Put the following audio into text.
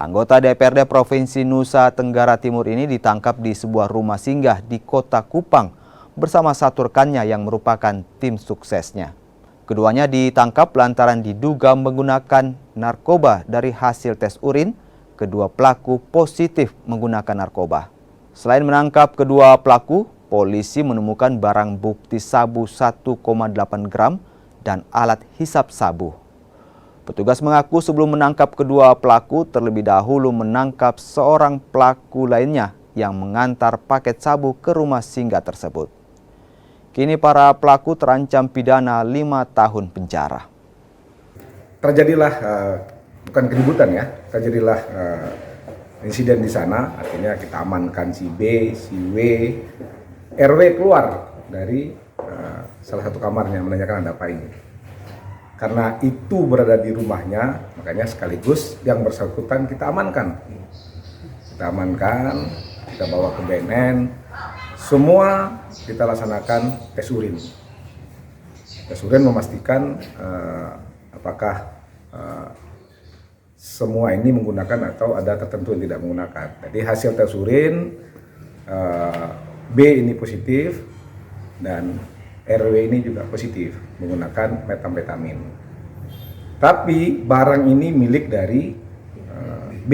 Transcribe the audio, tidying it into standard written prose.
Anggota DPRD Provinsi Nusa Tenggara Timur ini ditangkap di sebuah rumah singgah di Kota Kupang bersama satu rekannya yang merupakan tim suksesnya. Keduanya ditangkap lantaran diduga menggunakan narkoba. Dari hasil tes urin, kedua pelaku positif menggunakan narkoba. Selain menangkap kedua pelaku, polisi menemukan barang bukti sabu 1,8 gram dan alat hisap sabu. Petugas mengaku sebelum menangkap kedua pelaku terlebih dahulu menangkap seorang pelaku lainnya yang mengantar paket sabu ke rumah singgah tersebut. Kini para pelaku terancam pidana 5 tahun penjara. Terjadilah bukan keributan ya, terjadilah insiden di sana, artinya kita amankan si B, si W, RW keluar dari salah satu kamarnya menanyakan ada apa ini. Karena itu berada di rumahnya, makanya sekaligus yang bersangkutan kita amankan. Kita amankan, kita bawa ke BNN, semua kita laksanakan tes urin. Tes urin memastikan apakah semua ini menggunakan atau ada tertentu yang tidak menggunakan. Jadi hasil tes urin B ini positif dan RW ini juga positif menggunakan metamfetamin. Tapi barang ini milik dari B.